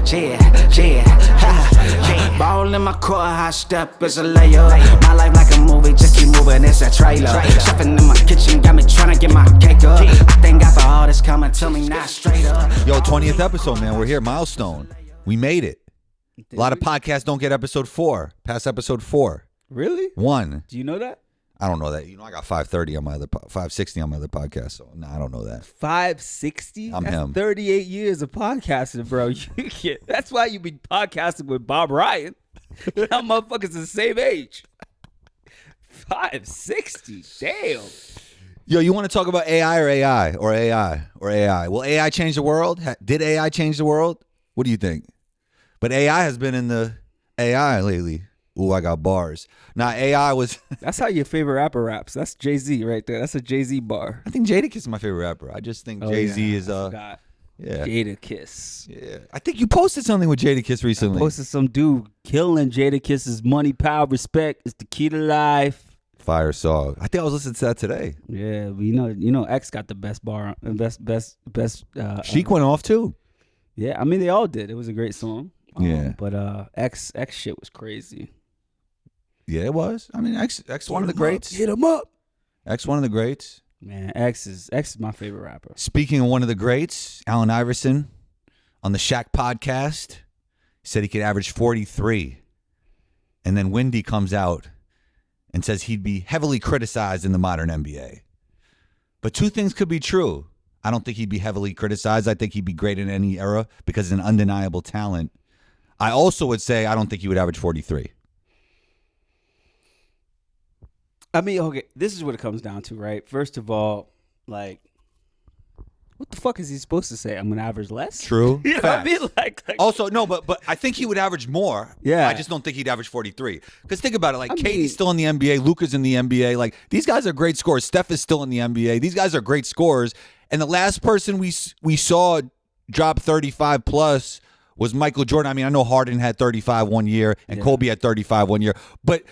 yeah. Ball in my court, high step is a layup. My life like a movie, just keep moving, it's a trailer. Chefing in my kitchen, got me trying to get my cake up. I thank God for all this coming to me, not straight up. Yo, 20th episode, man. We're here, milestone. We made it. A lot of podcasts don't get episode 4, past episode 4. Really? 1. Do you know that? I don't know that. You know, I got 530 on my other 560 on my other podcast. So no, I don't know that. 560? I'm That's him. 38 years of podcasting, bro. That's why you be podcasting with Bob Ryan. That motherfucker's the same age. 560. Damn. Yo, you want to talk about AI or AI or AI or AI? Will AI change the world? Did AI change the world? What do you think? But AI has been in the AI lately. Ooh, I got bars. Now, AI was... That's how your favorite rapper raps. That's Jay-Z right there. That's a Jay-Z bar. I think Jadakiss is my favorite rapper. I just think Jay-Z is... Yeah. Jadakiss. Yeah. I think you posted something with Jadakiss recently. I posted some dude killing Jadakiss's money, power, respect is the key to life. Fire song. I think I was listening to that today. Yeah, but you know, X got the best bar, best. Sheik went off too. Yeah, I mean they all did. It was a great song. Yeah, but X shit was crazy. Yeah, it was. I mean, X one of the greats. Hit him up. X one of the greats. Man, X is my favorite rapper. Speaking of one of the greats, Allen Iverson on the Shaq podcast said he could average 43, and then Wendy comes out and says he'd be heavily criticized in the modern NBA. But two things could be true. I don't think he'd be heavily criticized. I think he'd be great in any era because he's an undeniable talent. I also would say I don't think he would average 43. I mean, okay, this is what it comes down to, right? First of all, like, what the fuck is he supposed to say? I'm going to average less? True. You know what I mean? Like also, no, but I think he would average more. Yeah. I just don't think he'd average 43. Because think about it. Like, Katie's still in the NBA. Luka's in the NBA. Like, these guys are great scorers. Steph is still in the NBA. These guys are great scorers. And the last person we saw drop 35 plus was Michael Jordan. I mean, I know Harden had 35 one year and Kobe had 35 one year. But,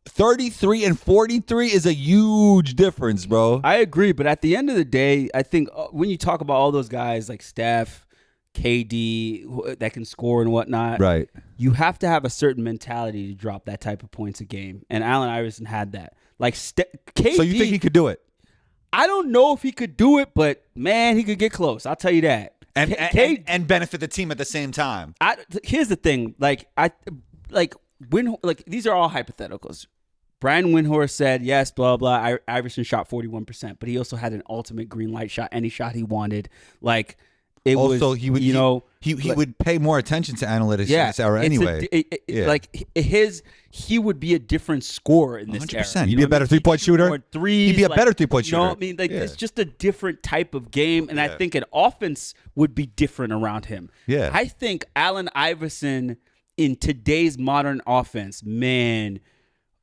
33 and 43 is a huge difference, bro. I agree, but at the end of the day, I think when you talk about all those guys like Steph, KD, that can score and whatnot, right? You have to have a certain mentality to drop that type of points a game, and Allen Iverson had that. Like KD. So you think he could do it? I don't know if he could do it, but man, he could get close. I'll tell you that. And benefit the team at the same time. Here's the thing, these are all hypotheticals. Brian Windhorst said, yes, blah, blah. Iverson shot 41%, but he also had an ultimate green light shot, any shot he wanted. Like, it also, was, he would, he would pay more attention to analytics in this era anyway. He would be a different scorer in this 100%. era. He'd be a better three-point shooter. He'd be a better three-point shooter. You know what I mean? Like, it's just a different type of game, and I think an offense would be different around him. Yeah. I think Allen Iverson in today's modern offense, man,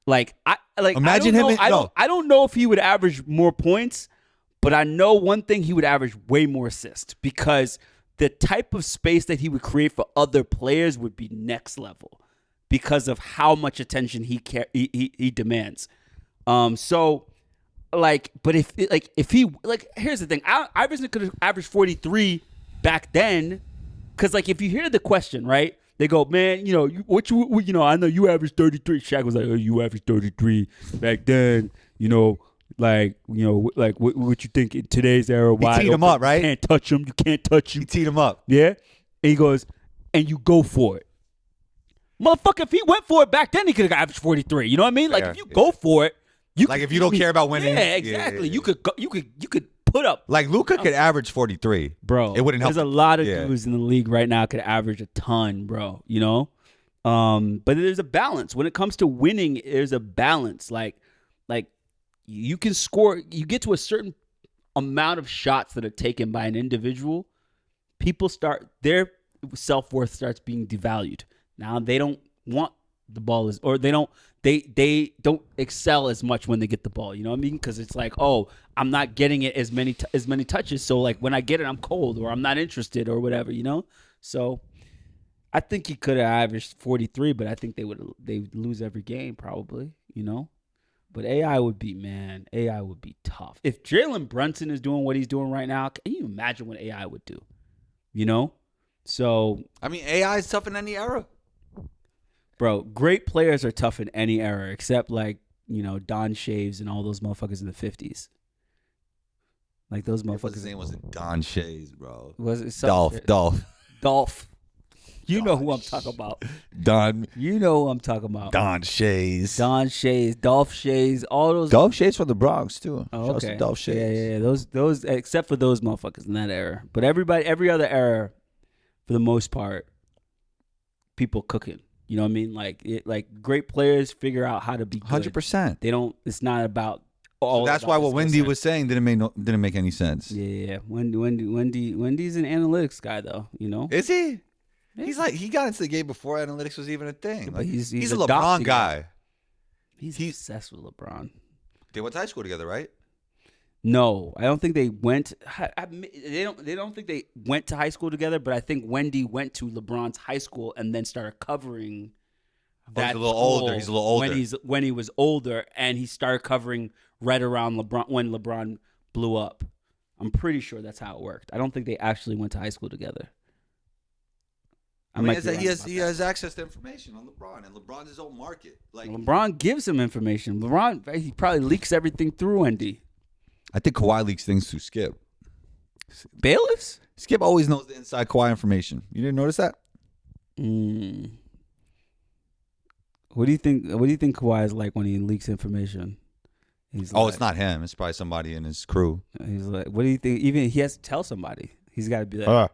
imagine I don't know if he would average more points, but I know one thing: he would average way more assists because the type of space that he would create for other players would be next level because of how much attention he demands. But if he here's the thing: Iverson could have averaged 43 back then, because if you hear the question, right? They go, man, I know you averaged 33. Shaq was like, oh, you averaged 33 back then. What you think in today's era? He teed him up, right? You can't touch him. You can't touch him. He teed him up. Yeah. And he goes, and you go for it. Motherfucker, if he went for it back then, he could have averaged 43. You know what I mean? If you go for it, if you don't care about winning. Yeah, exactly. You could put up. Like Luka could average 43. Bro. It wouldn't help. There's a lot of dudes in the league right now could average a ton, bro. But there's a balance. When it comes to winning, there's a balance. Like you can score, you get to a certain amount of shots that are taken by an individual, their self-worth starts being devalued. Now they don't want the ball they don't excel as much when they get the ball. You know what I mean? Because it's like, oh, I'm not getting it as many touches. So when I get it, I'm cold or I'm not interested or whatever. So I think he could have averaged 43, but I think they would lose every game probably. But AI would be tough. If Jalen Brunson is doing what he's doing right now, can you imagine what AI would do? So, I mean, AI is tough in any era. bro, great players are tough in any era, except like, Don Shaves and all those motherfuckers in the 50s. Like those What's motherfuckers. his name? Was Don Shays, bro? Was it some Dolph. Dolph. You know who I'm talking about. Don You know who I'm talking about. Don Shays. Don Shays, Dolph Shays, all those. Dolph Shays from the Bronx too. Oh, Shouts okay. to Dolph Shays. Yeah. Those, except for those motherfuckers in that era. But every other era, for the most part, people cooking. You know what I mean? Like great players figure out how to be good. 100%. They don't. It's not about. All That's about why the what skill Wendy set. was saying didn't make any sense. Yeah. Wendy's an analytics guy though. Is he? Yeah. He's like he got into the game before analytics was even a thing. But Like, he's he's a adopting LeBron guy. He's obsessed with LeBron. They went to high school together, right? No, I don't think they went. They don't think they went to high school together. But I think Wendy went to LeBron's high school and then started covering. He's a little older. He's a little older. When he was older, and he started covering right around LeBron when LeBron blew up. I'm pretty sure that's how it worked. I don't think they actually went to high school together. I mean, might be he wrong about that. has access to information on LeBron, and LeBron's his own market. Like LeBron gives him information. He probably leaks everything through Wendy. I think Kawhi leaks things through Skip. Bailiffs? Skip always knows the inside Kawhi information. You didn't notice that? What do you think? What do you think Kawhi is like when he leaks information? He's It's not him. It's probably somebody in his crew. He's like, what do you think? Even he has to tell somebody. He's got to be like,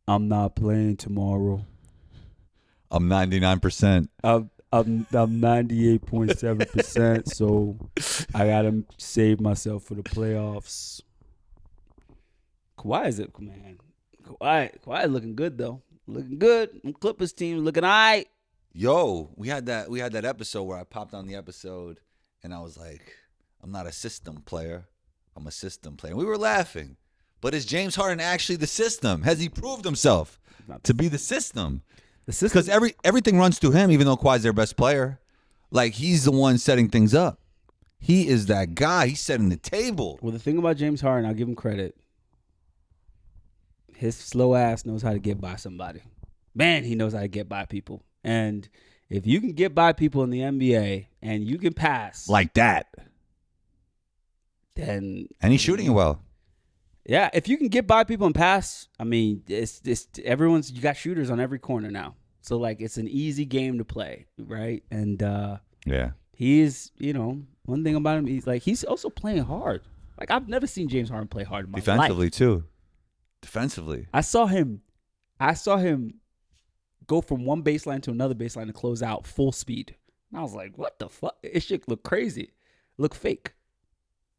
I'm not playing tomorrow. I'm 99%. I'm 98.7%. So I gotta save myself for the playoffs. Kawhi is it, man? Kawhi looking good though. Looking good. Clippers team looking all right. Yo, we had that episode where I popped on the episode and I was like, I'm not a system player. I'm a system player. We were laughing. But is James Harden actually the system? Has he proved himself to be the system? The system, Because everything runs through him, even though Kawhi's their best player. Like, he's the one setting things up. He is that guy. He's setting the table. well, the thing about James Harden, I'll give him credit. His slow ass knows how to get by somebody. Man, he knows how to get by people. And if you can get by people in the NBA and you can pass, Like that. then And he's shooting it well. yeah, if you can get by people and pass, I mean, it's you got shooters on every corner now. So like it's an easy game to play, right? And Yeah. he's, one thing about him, he's also playing hard. Like I've never seen James Harden play hard in my Defensively, life. too. Defensively. I saw him go from one baseline to another baseline to close out full speed. And I was like, what the fuck? It shit look crazy. Look fake.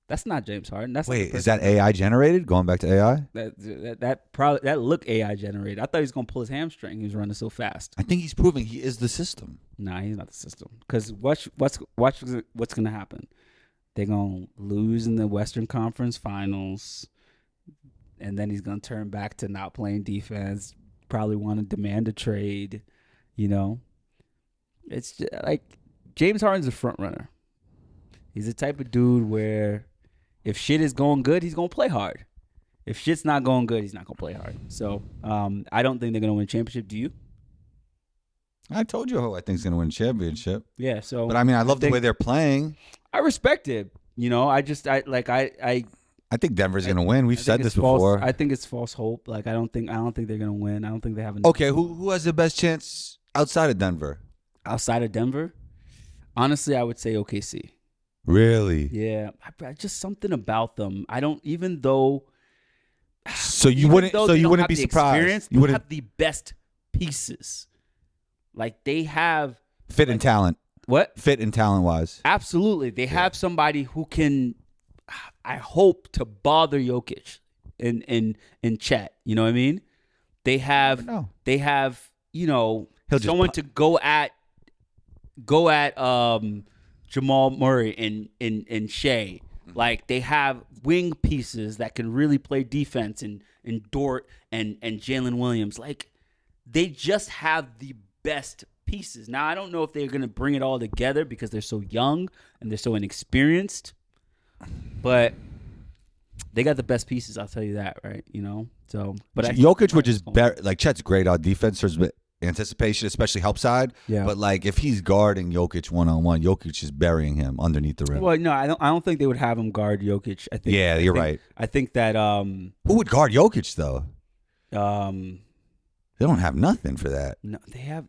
That's not James Harden. That's Wait, is that AI generated? Going back to AI? that look AI generated. I thought he was gonna pull his hamstring. He was running so fast. I think he's proving he is the system. Nah, he's not the system. Because what's gonna happen? They're gonna lose in the Western Conference Finals, and then he's gonna turn back to not playing defense. Probably want to demand a trade. It's just, like James Harden's a front runner. He's the type of dude where if shit is going good, he's gonna play hard. If shit's not going good, he's not gonna play hard. So I don't think they're gonna win a championship. Do you? I told you who I think is going to win a championship. Yeah. So, But I mean, I love the way they're playing. I respect it. I I think Denver's going to win. We've I said think this it's false- before. I think it's false hope. Like I don't think they're gonna win. I don't think they have enough. Okay, who has the best chance outside of Denver? Outside of Denver, honestly, I would say OKC. Really? Yeah, just something about them. I don't even though. So you even wouldn't. though So they you don't wouldn't have be the surprised. experience, You they wouldn't have the best pieces. Like they have fit in talent. what? Fit in talent wise. Absolutely, they have somebody who can. I hope to bother Jokic in chat. You know what I mean? They have. No. They have. He'll just Someone to go at Jamal Murray and Shea. Like they have wing pieces that can really play defense and Dort and Jalen Williams. Like they just have the best pieces. Now I don't know if they're gonna bring it all together because they're so young and they're so inexperienced. But They got the best pieces. I'll tell you that, right? You know. So, but Jokic would just like Chet's great on defense. There's anticipation, especially help side. Yeah. But like if he's guarding Jokic 1-on-1, Jokic is burying him underneath the rim. Well, no, I don't think they would have him guard Jokic. I think. Yeah, you're right. I think that Who would guard Jokic though? They don't have nothing for that. No, they have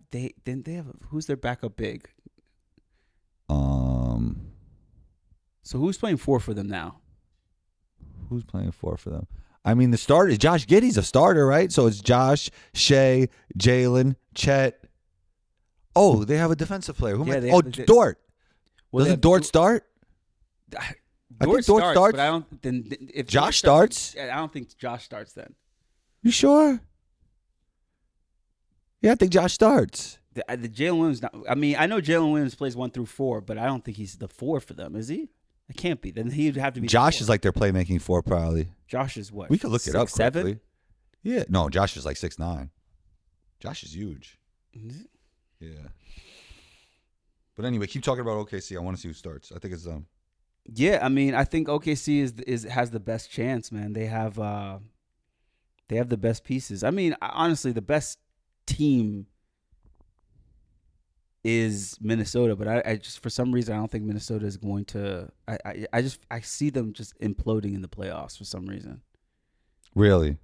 who's their backup big? So who's playing 4 for them now? Who's playing 4 for them? I mean, the starter is Josh Giddey's a starter, right? So it's Josh, Shea, Jalen, Chet. Oh, they have a defensive player. Dort. Well, Doesn't Dort start? Dort think Dort starts. But I don't. Then if Josh Dort starts? I don't think Josh starts then. You sure? Yeah, I think Josh starts. The Jalen Williams. I mean, I know Jalen Williams plays 1 through 4, but I don't think he's the 4 for them. Is he? It can't be. Then he'd have to be. Josh is like their playmaking 4 probably. Josh is what? We could look it up 6'7"? quickly. Yeah, no, Josh is like 6'9". Josh is huge. Yeah. But anyway, keep talking about OKC. I want to see who starts. I think it's them. Yeah, I mean, I think OKC has the best chance, man. They have the best pieces. I mean, honestly, the best team is Minnesota, but I just for some reason I don't think Minnesota is going to. I see them just imploding in the playoffs for some reason. Really?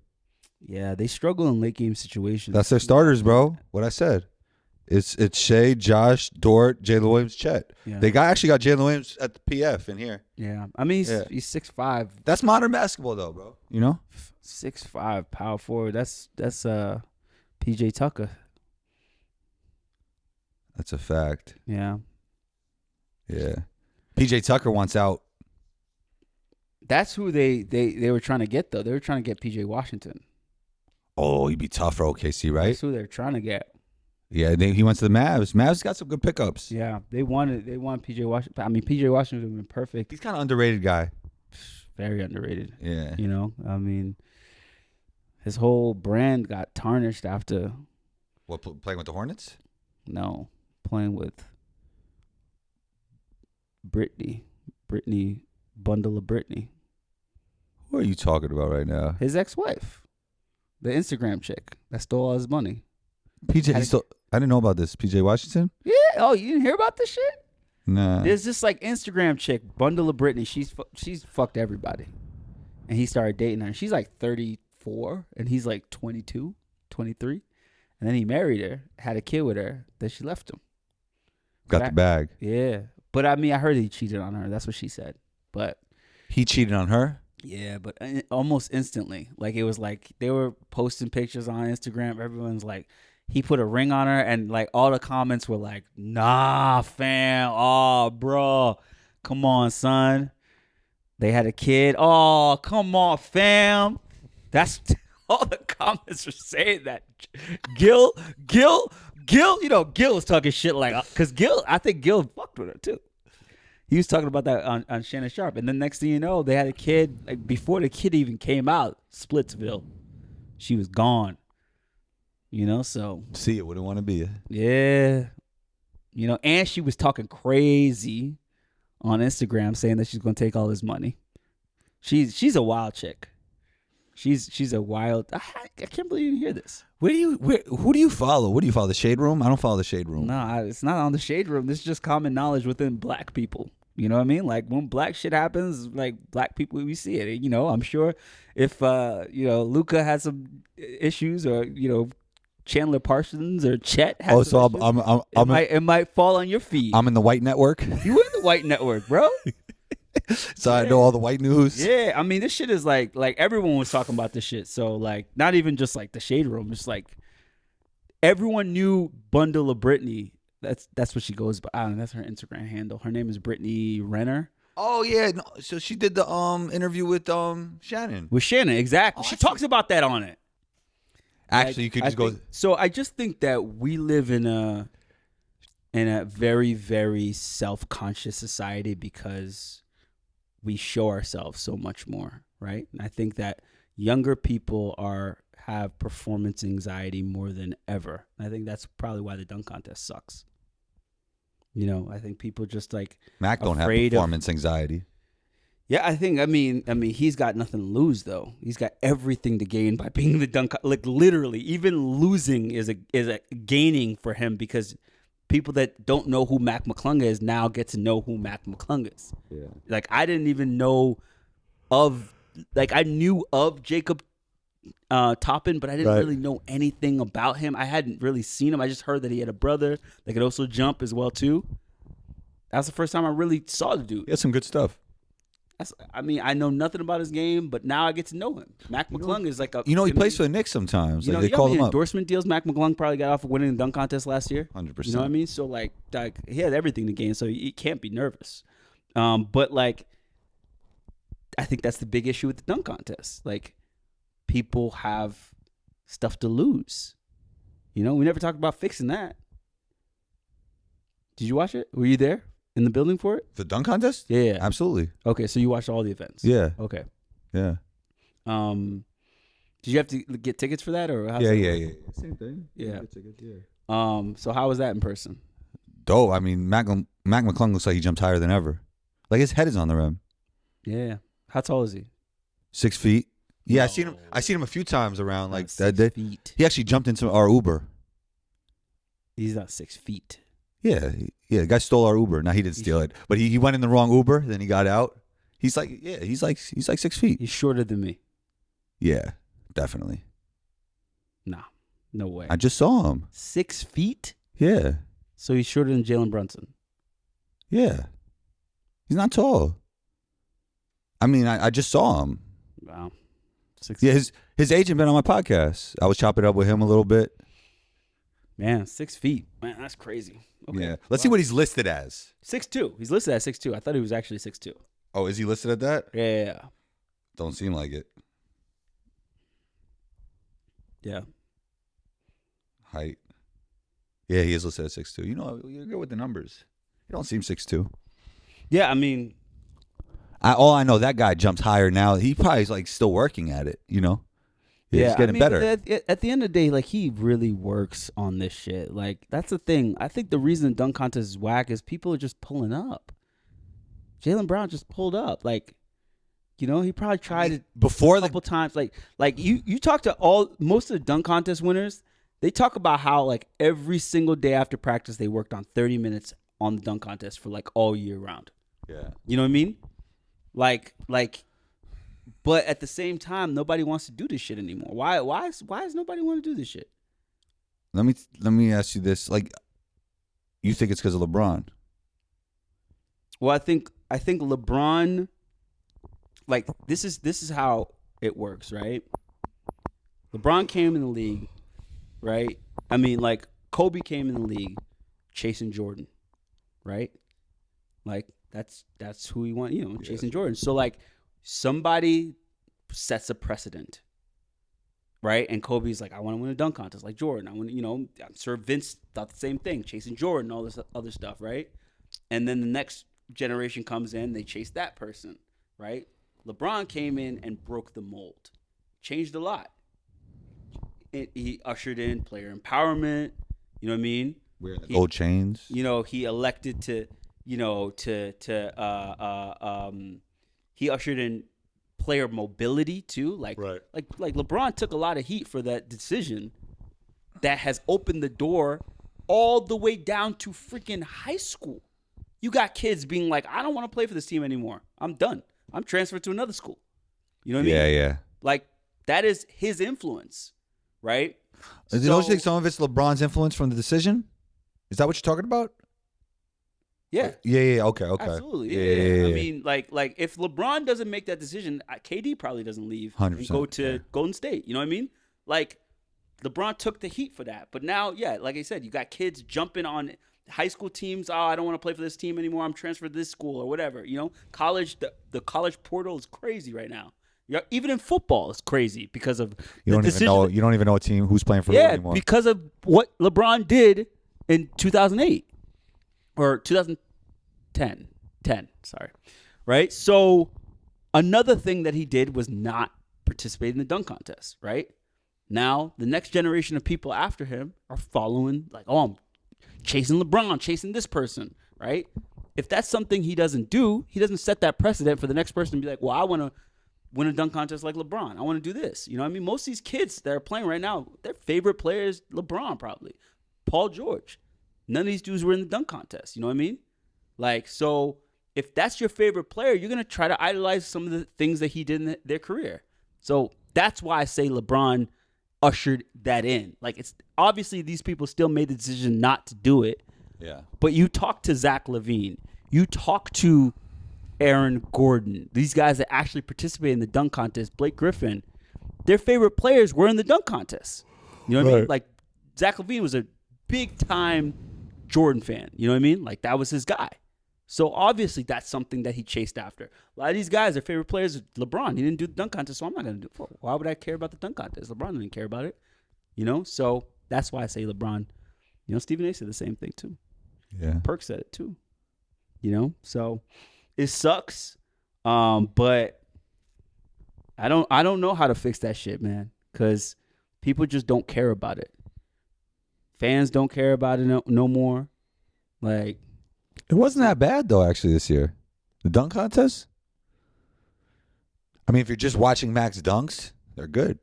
Yeah, they struggle in late game situations. That's their starters, bro. What I said. It's Shea, Josh, Dort, Jalen Williams, Chet. Yeah. They actually got Jalen Williams at the PF in here. Yeah, I mean he's 6'5". That's modern basketball though, bro. You know? 6'5", power forward. That's PJ Tucker. That's a fact. Yeah. Yeah. PJ Tucker wants out. That's who they were trying to get though. They were trying to get PJ Washington. Oh, he'd be tough for OKC, right? That's who they're trying to get. Yeah, he went to the Mavs. Mavs got some good pickups. Yeah, they wanted PJ Washington. I mean, PJ Washington would have been perfect. He's kind of underrated guy. Very underrated. Yeah. You know, I mean, his whole brand got tarnished after. What, playing with the Hornets? No, playing with Britney, bundle of Britney. Who are you talking about right now? His ex-wife, the Instagram chick that stole all his money. I didn't know about this. PJ Washington? Yeah. Oh, you didn't hear about this shit? Nah. There's this like Instagram chick, bundle of Britney. She's fucked everybody, and he started dating her. She's like 34, and he's like 22, 23, and then he married her, had a kid with her. Then she left him. Got the bag. Yeah, but I mean, I heard he cheated on her. That's what she said. But he cheated on her? Yeah, but almost instantly. Like it was like they were posting pictures on Instagram. Everyone's like, he put a ring on her, and like all the comments were like, "Nah, fam. Oh, bro, come on, son. They had a kid. Oh, come on, fam." That's all the comments were saying that. Gil. You know, Gil was talking shit like, because I think Gil fucked with her too. He was talking about that on Shannon Sharp, and then next thing you know, they had a kid. Like before the kid even came out, Splitsville, she was gone. You know, so see, it wouldn't want to be it. Yeah, you know, and she was talking crazy on Instagram, saying that she's going to take all his money. She's a wild chick. She's a wild. I can't believe you didn't hear this. Who do you follow? What do you follow? The Shade Room? I don't follow the Shade Room. No, it's not on the Shade Room. This is just common knowledge within black people. You know what I mean? Like when black shit happens, like black people, we see it. You know, I'm sure if Luka had some issues, or Chandler Parsons or Chet has so it might fall on your feed. I'm in the white network. You in the white network, bro. So yeah. I know all the white news. Yeah, I mean this shit is like everyone was talking about this shit. So like not even just like the Shade Room. It's like everyone knew Bundle of Britney. That's what she goes by. I don't know, that's her Instagram handle. Her name is Brittany Renner. Oh yeah, no, so she did the interview with Shannon. With Shannon, exactly. She talks about that on it. Actually, you could just go. So I just think that we live in a very, very self-conscious society because we show ourselves so much more, right? And I think that younger people have performance anxiety more than ever. I think that's probably why the dunk contest sucks. You know, I think people just like Mac don't have performance anxiety. Yeah, I think. I mean, he's got nothing to lose though. He's got everything to gain by being the dunk. Like literally, even losing is a gaining for him because people that don't know who Mac McClung is now get to know who Mac McClung is. Yeah. Like I didn't even know of. Like I knew of Jacob Toppin, but I didn't really know anything about him. I hadn't really seen him. I just heard that he had a brother that could also jump as well too. That's the first time I really saw the dude. He has some good stuff. I mean, I know nothing about his game, but now I get to know him. Mac McClung is like a. He plays for the Knicks sometimes. You Like, know, they call him up. endorsement deals Mac McClung probably got off of winning the dunk contest last year. 100%. You know what I mean? So like he had everything to gain, so he can't be nervous. But like, I think that's the big issue with the dunk contest. Like, people have stuff to lose. You know, we never talked about fixing that. Did you watch it? Were you there in the building for it? The dunk contest? Yeah. Absolutely. Okay, so you watched all the events. Yeah. Okay. Yeah. Did you have to get tickets for that or? Yeah. Same thing. Yeah. Tickets, yeah. So how was that in person? Dope. I mean, Mac McClung looks like he jumped higher than ever. Like his head is on the rim. Yeah. How tall is he? 6 feet. Yeah, I seen him a few times around like that. 6 feet. He actually jumped into our Uber. He's not 6 feet. Yeah. The guy stole our Uber. Now he didn't steal it, but he went in the wrong Uber. Then he got out. He's like 6 feet. He's shorter than me. Yeah, definitely. Nah, no way. I just saw him. 6 feet? Yeah. So he's shorter than Jalen Brunson. Yeah. He's not tall. I mean, I just saw him. Wow. 6 Yeah, his agent been on my podcast. I was chopping it up with him a little bit. Man, 6 feet. Man, that's crazy. Okay. Yeah. Let's see what he's listed as. 6'2". He's listed as 6'2". I thought he was actually 6'2". Oh, is he listed at that? Yeah. Don't seem like it. Yeah. Height. Yeah, he is listed at 6'2". You know, you're good with the numbers. You don't seem 6'2". Yeah, I mean, All I know, that guy jumps higher now. He probably is like still working at it, you know? Yeah, he's getting better. At the end of the day, like, he really works on this shit. Like, that's the thing. I think the reason the dunk contest is whack is people are just pulling up. Jaylen Brown just pulled up. Like, you know, he probably tried it Before a couple times. Like you talk to most of the dunk contest winners, they talk about how like every single day after practice they worked on 30 minutes on the dunk contest for like all year round. Yeah. You know what I mean? Like, but at the same time, nobody wants to do this shit anymore. Why does nobody want to do this shit? Let me ask you this. Like, you think it's because of LeBron? Well, I think LeBron, like, this is how it works, right? LeBron came in the league, right? I mean, like, Kobe came in the league chasing Jordan, right? Like, that's who he wanted, you know, chasing Jordan. So, like, somebody sets a precedent, right? And Kobe's like, I want to win a dunk contest like Jordan. I want to, you know, I'm sure Vince thought the same thing, chasing Jordan, all this other stuff, right? And then the next generation comes in, they chase that person, right? LeBron came in and broke the mold, changed a lot. He ushered in player empowerment, you know what I mean? Gold chains. You know, he elected to, you know, he ushered in player mobility too. Like LeBron took a lot of heat for that decision that has opened the door all the way down to freaking high school. You got kids being like, I don't want to play for this team anymore. I'm done. I'm transferred to another school. You know what I mean? Yeah. Like, that is his influence, right? Don't you think some of it's LeBron's influence from the decision? Is that what you're talking about? Yeah. Yeah. Okay. Absolutely. Yeah. I mean, like if LeBron doesn't make that decision, KD probably doesn't leave 100%, and go to Golden State. You know what I mean? Like, LeBron took the heat for that. But now, yeah, like I said, you got kids jumping on high school teams. Oh, I don't want to play for this team anymore. I'm transferred to this school or whatever. You know, college, the college portal is crazy right now. Even in football, it's crazy because of You don't even know a team who's playing for who anymore. Because of what LeBron did in 2008 or 2010. Right? So another thing that he did was not participate in the dunk contest, right? Now, the next generation of people after him are following, like, oh, I'm chasing LeBron, chasing this person, right? if that's something he doesn't do, he doesn't set that precedent for the next person to be like, well, I want to win a dunk contest like LeBron. I want to do this. You know what I mean? Most of these kids that are playing right now, their favorite player is LeBron probably. Paul George. None of these dudes were in the dunk contest. You know what I mean? Like, so if that's your favorite player, you're going to try to idolize some of the things that he did in their career. So that's why I say LeBron ushered that in. Like, it's obviously these people still made the decision not to do it. Yeah. But you talk to Zach LaVine, you talk to Aaron Gordon, these guys that actually participate in the dunk contest, Blake Griffin, their favorite players were in the dunk contest. You know what I mean? Like, Zach LaVine was a big time Jordan fan. You know what I mean? Like, that was his guy. So obviously that's something that he chased after. A lot of these guys, their favorite players is LeBron. He didn't do the dunk contest, so I'm not going to do it. Why would I care about the dunk contest? LeBron didn't care about it. You know? So that's why I say LeBron. You know, Stephen A said the same thing too. Yeah. Perk said it too. You know? So it sucks. But I don't know how to fix that shit, man. Because people just don't care about it. Fans don't care about it no more. Like, It wasn't that bad though, actually, this year. The dunk contest. I mean, if you're just watching Mac's dunks, they're good.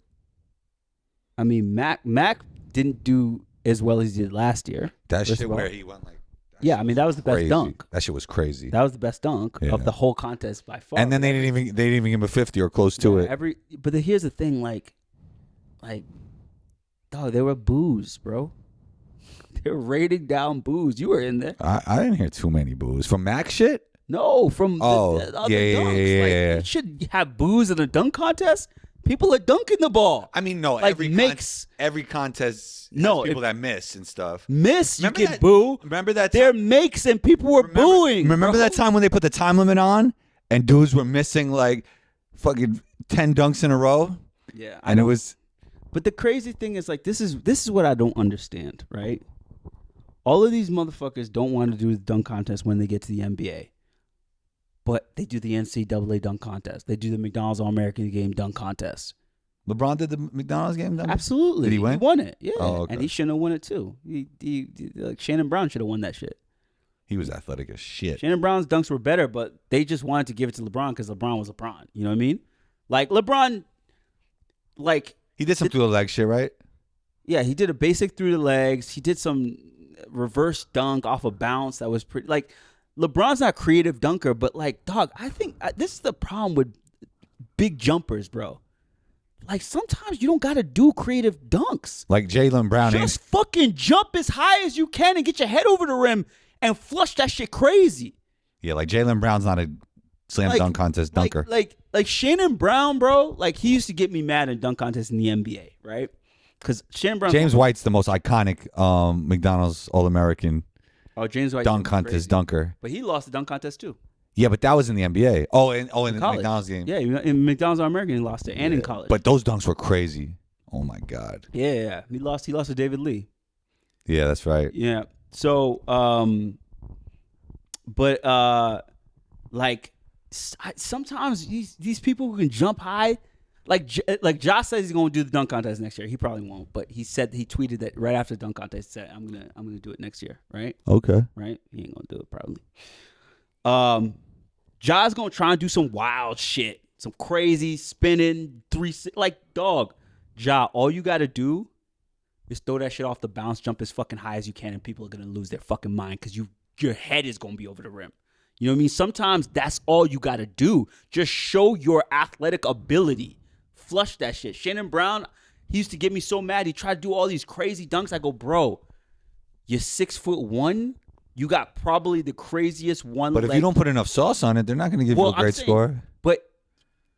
I mean, Mac didn't do as well as he did last year. That First shit of all. where he went like. Yeah, I mean that was the best Crazy. dunk. That shit was crazy. That was the best dunk Yeah. of the whole contest by far. And then they didn't even give him a 50 or close to it. But here's the thing, like, dog, they were boos, bro. They were rating down boos. You were in there. I didn't hear too many boos from Mac shit. No, from the other yeah, dunks. yeah. You should have boos in a dunk contest. People are dunking the ball. I mean, no, Like, every makes- every contest has No, people that miss and stuff. Miss, Remember you can that- boo. Remember that? There makes and people were booing. Remember bro. that time when they put the time limit on and dudes were missing like fucking 10 dunks in a row? Yeah, And it was But the crazy thing is, like, this is what I don't understand, right? All of these motherfuckers don't want to do the dunk contest when they get to the NBA. But they do the NCAA dunk contest. They do the McDonald's All-American Game dunk contest. LeBron did the McDonald's game done? Absolutely. Did he win? He won it, yeah. Oh, okay. And he shouldn't have won it, too. Like, Shannon Brown should have won that shit. He was athletic as shit. Shannon Brown's dunks were better, but they just wanted to give it to LeBron because LeBron was LeBron. You know what I mean? Like, LeBron, like... He did some through the leg shit, right? Yeah, he did a basic through the legs. He did some reverse dunk off a bounce that was pretty. Like, LeBron's not a creative dunker, but like, dog, I think this is the problem with big jumpers, bro. Like, sometimes you don't gotta do creative dunks. Like Jaylen Brown. Just fucking jump as high as you can and get your head over the rim and flush that shit crazy. Yeah, like Jaylen Brown's not a slam dunk contest dunker. Like Shannon Brown, bro. Like, he used to get me mad in dunk contests in the NBA, right? Because Shannon Brown. James White's the most iconic McDonald's All-American James White dunk was contest crazy. dunker. But he lost the dunk contest too. Yeah, but that was in the NBA. In the College. McDonald's game. Yeah, in McDonald's All-American, he lost it, and in college. But those dunks were crazy. Oh my God. yeah, he lost to David Lee. Yeah, that's right. Yeah. So, like, sometimes these people who can jump high, like Josh says he's going to do the dunk contest next year. He probably won't, but he tweeted that right after the dunk contest. He said, "I'm gonna do it next year." Right. Okay. Right. He ain't gonna do it probably. Ja's gonna try and do some wild shit, some crazy spinning like, dog. Ja, all you gotta do is throw that shit off the bounce, jump as fucking high as you can, and people are gonna lose their fucking mind because your head is gonna be over the rim. You know what I mean? Sometimes that's all you gotta do. Just show your athletic ability. Flush that shit. Shannon Brown, he used to get me so mad. He tried to do all these crazy dunks. I go, bro, you're 6'1". You got probably the craziest one. But if you don't put enough sauce on it, they're not going to give you a great score. But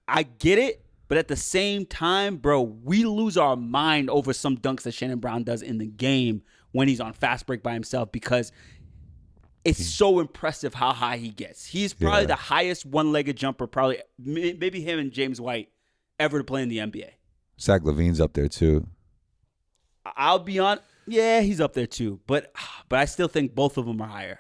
I get it. But at the same time, bro, we lose our mind over some dunks that Shannon Brown does in the game when he's on fast break by himself because it's so impressive how high he gets. He's probably the highest one-legged jumper, probably maybe him and James White ever to play in the NBA. Zach LaVine's up there too. I'll be on. Yeah, he's up there too. But I still think both of them are higher.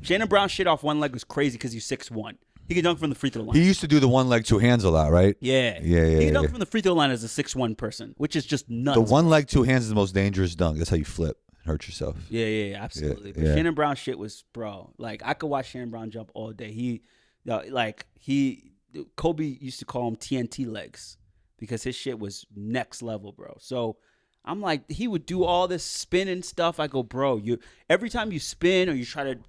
Shannon Brown shit off one leg was crazy because he's 6'1". He can dunk from the free throw line. He used to do the one leg, two hands a lot, right? Yeah. He can dunk from the free throw line as a 6'1" person, which is just nuts. The one leg, two hands is the most dangerous dunk. That's how you flip. hurt yourself. Yeah, absolutely. But yeah. Shannon Brown shit was, bro. Like I could watch Shannon Brown jump all day. Kobe used to call him TNT legs because his shit was next level, bro. So I'm like, he would do all this spinning stuff. I go, bro, every time you spin or you try to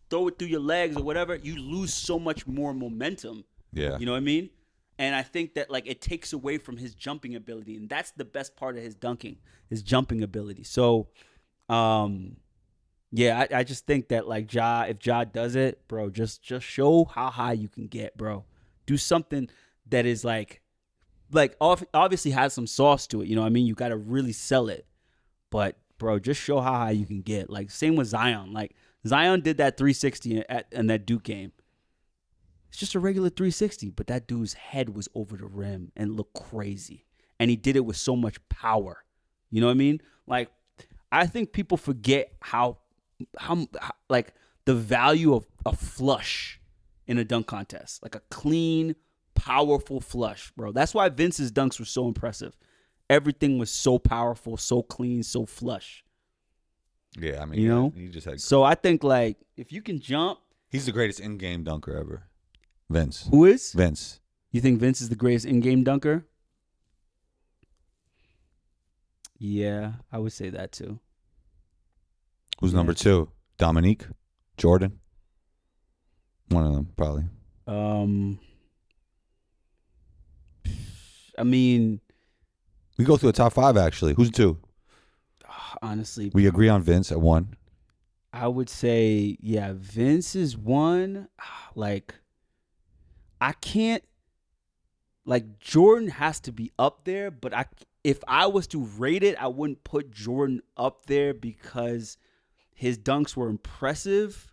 throw it through your legs or whatever, you lose so much more momentum. Yeah. You know what I mean? And I think that like it takes away from his jumping ability, and that's the best part of his dunking, his jumping ability. So, yeah, I just think that like if Ja does it, bro, just show how high you can get, bro. Do something that is like obviously has some sauce to it. You know what I mean? You got to really sell it, but bro, just show how high you can get. Like same with Zion. Like Zion did that 360 in that Duke game. It's just a regular 360, but that dude's head was over the rim and looked crazy. And he did it with so much power. You know what I mean? Like, I think people forget how like the value of a flush in a dunk contest. Like a clean, powerful flush, bro. That's why Vince's dunks were so impressive. Everything was so powerful, so clean, so flush. Yeah, I mean, you know? he just had. So I think, like, if you can jump. He's the greatest in-game dunker ever. Vince. Who is? Vince. You think Vince is the greatest in-game dunker? Yeah, I would say that too. Who's number 2? Dominique? Jordan? One of them, probably. I mean, we go through a top 5, actually. Who's 2? Honestly. We agree on Vince at 1. I would say, yeah, Vince is 1. Like, I can't, like, Jordan has to be up there, but if I was to rate it, I wouldn't put Jordan up there because his dunks were impressive,